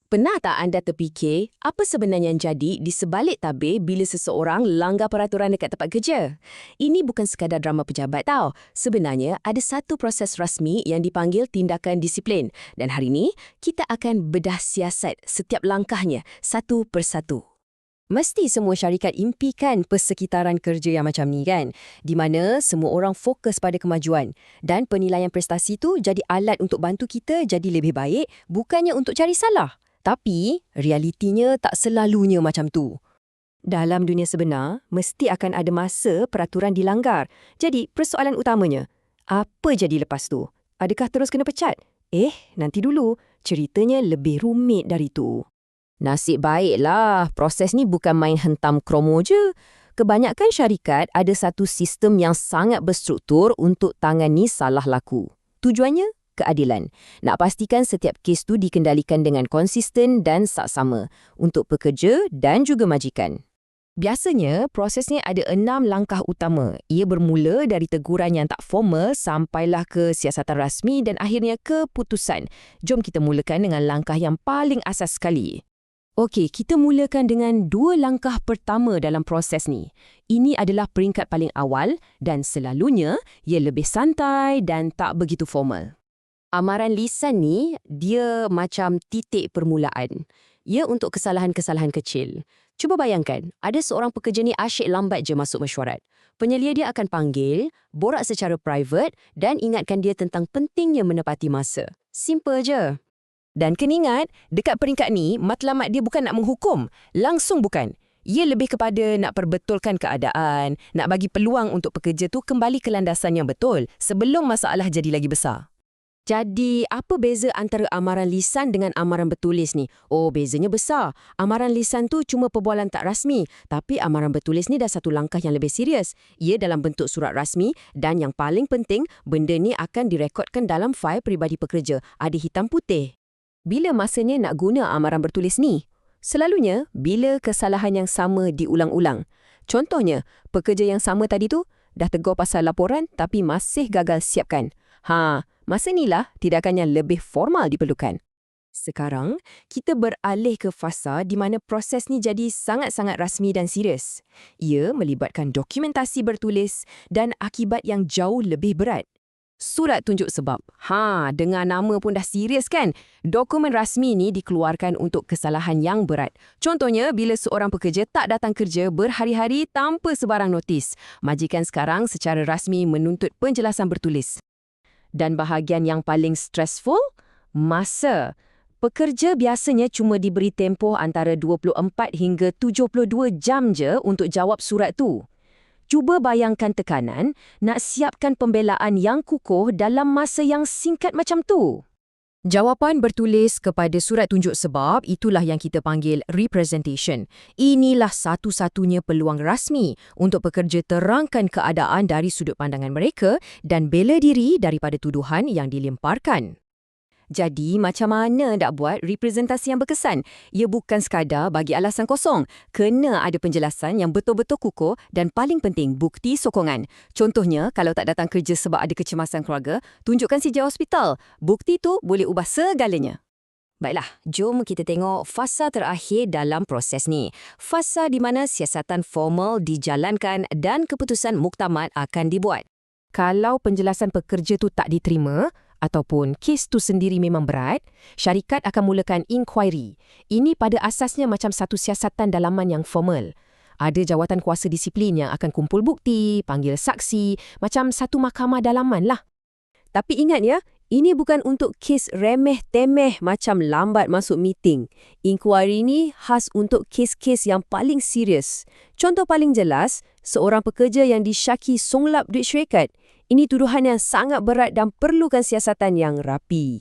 Pernah tak anda terfikir apa sebenarnya yang jadi di sebalik tabir bila seseorang langgar peraturan dekat tempat kerja? Ini bukan sekadar drama pejabat tau. Sebenarnya ada satu proses rasmi yang dipanggil tindakan disiplin. Dan hari ini, kita akan bedah siasat setiap langkahnya satu persatu. Mesti semua syarikat impikan persekitaran kerja yang macam ni kan? Di mana semua orang fokus pada kemajuan. Dan penilaian prestasi tu jadi alat untuk bantu kita jadi lebih baik, bukannya untuk cari salah. Tapi, realitinya tak selalunya macam tu. Dalam dunia sebenar, mesti akan ada masa peraturan dilanggar. Jadi, persoalan utamanya, apa jadi lepas tu? Adakah terus kena pecat? Nanti dulu. Ceritanya lebih rumit dari tu. Nasib baiklah, proses ni bukan main hentam kromo je. Kebanyakan syarikat ada satu sistem yang sangat berstruktur untuk tangani salah laku. Tujuannya? Keadilan. Nak pastikan setiap kes tu dikendalikan dengan konsisten dan saksama untuk pekerja dan juga majikan. Biasanya, prosesnya ada 6 langkah utama. Ia bermula dari teguran yang tak formal sampailah ke siasatan rasmi dan akhirnya keputusan. Jom kita mulakan dengan langkah yang paling asas sekali. Okey, kita mulakan dengan 2 langkah pertama dalam proses ni. Ini adalah peringkat paling awal dan selalunya ia lebih santai dan tak begitu formal. Amaran lisan ni, dia macam titik permulaan. Ia untuk kesalahan-kesalahan kecil. Cuba bayangkan, ada seorang pekerja ni asyik lambat je masuk mesyuarat. Penyelia dia akan panggil, borak secara private dan ingatkan dia tentang pentingnya menepati masa. Simple je. Dan kena ingat, dekat peringkat ni, matlamat dia bukan nak menghukum. Langsung bukan. Ia lebih kepada nak perbetulkan keadaan, nak bagi peluang untuk pekerja tu kembali ke landasan yang betul sebelum masalah jadi lagi besar. Jadi, apa beza antara amaran lisan dengan amaran bertulis ni? Oh, bezanya besar. Amaran lisan tu cuma perbualan tak rasmi, tapi amaran bertulis ni dah satu langkah yang lebih serius. Ia dalam bentuk surat rasmi dan yang paling penting, benda ni akan direkodkan dalam fail peribadi pekerja. Ada hitam putih. Bila masanya nak guna amaran bertulis ni? Selalunya, bila kesalahan yang sama diulang-ulang. Contohnya, pekerja yang sama tadi tu dah tegur pasal laporan tapi masih gagal siapkan. Masa inilah tindakan yang lebih formal diperlukan. Sekarang, kita beralih ke fasa di mana proses ni jadi sangat-sangat rasmi dan serius. Ia melibatkan dokumentasi bertulis dan akibat yang jauh lebih berat. Surat tunjuk sebab. Dengar nama pun dah serius kan? Dokumen rasmi ni dikeluarkan untuk kesalahan yang berat. Contohnya, bila seorang pekerja tak datang kerja berhari-hari tanpa sebarang notis. Majikan sekarang secara rasmi menuntut penjelasan bertulis. Dan bahagian yang paling stressful? Masa. Pekerja biasanya cuma diberi tempoh antara 24 hingga 72 jam je untuk jawab surat tu. Cuba bayangkan tekanan nak siapkan pembelaan yang kukuh dalam masa yang singkat macam tu. Jawapan bertulis kepada surat tunjuk sebab itulah yang kita panggil representation. Inilah satu-satunya peluang rasmi untuk pekerja terangkan keadaan dari sudut pandangan mereka dan bela diri daripada tuduhan yang dilemparkan. Jadi, macam mana nak buat representasi yang berkesan? Ia bukan sekadar bagi alasan kosong. Kena ada penjelasan yang betul-betul kukuh dan paling penting, bukti sokongan. Contohnya, kalau tak datang kerja sebab ada kecemasan keluarga, tunjukkan sijil hospital. Bukti tu boleh ubah segalanya. Baiklah, jom kita tengok fasa terakhir dalam proses ni. Fasa di mana siasatan formal dijalankan dan keputusan muktamad akan dibuat. Kalau penjelasan pekerja tu tak diterima, ataupun kes tu sendiri memang berat, syarikat akan mulakan inquiry. Ini pada asasnya macam satu siasatan dalaman yang formal. Ada jawatan kuasa disiplin yang akan kumpul bukti, panggil saksi, macam satu mahkamah dalaman lah. Tapi ingat ya, ini bukan untuk kes remeh-temeh macam lambat masuk meeting. Inquiry ni khas untuk kes-kes yang paling serius. Contoh paling jelas, seorang pekerja yang disyaki songlap duit syarikat. Ini tuduhan yang sangat berat dan perlukan siasatan yang rapi.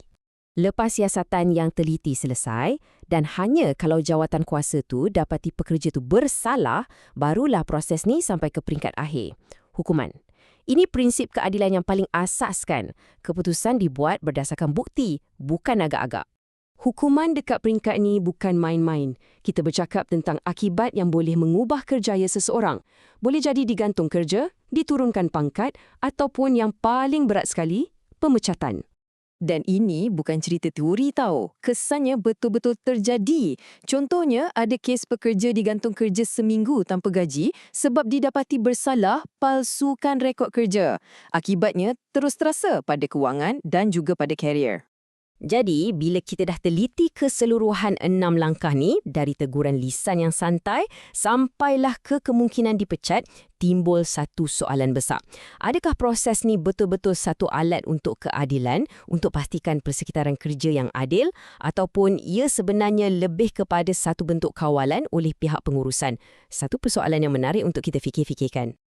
Lepas siasatan yang teliti selesai, dan hanya kalau jawatan kuasa tu dapati pekerja tu bersalah, barulah proses ni sampai ke peringkat akhir. Hukuman. Ini prinsip keadilan yang paling asas kan. Keputusan dibuat berdasarkan bukti, bukan agak-agak. Hukuman dekat peringkat ni bukan main-main. Kita bercakap tentang akibat yang boleh mengubah kerjaya seseorang. Boleh jadi digantung kerja, diturunkan pangkat, ataupun yang paling berat sekali, pemecatan. Dan ini bukan cerita teori tau. Kesannya betul-betul terjadi. Contohnya, ada kes pekerja digantung kerja seminggu tanpa gaji sebab didapati bersalah palsukan rekod kerja. Akibatnya terus terasa pada kewangan dan juga pada karier. Jadi, bila kita dah teliti keseluruhan 6 langkah ni, dari teguran lisan yang santai sampailah ke kemungkinan dipecat, timbul satu soalan besar. Adakah proses ni betul-betul satu alat untuk keadilan, untuk pastikan persekitaran kerja yang adil, ataupun ia sebenarnya lebih kepada satu bentuk kawalan oleh pihak pengurusan? Satu persoalan yang menarik untuk kita fikir-fikirkan.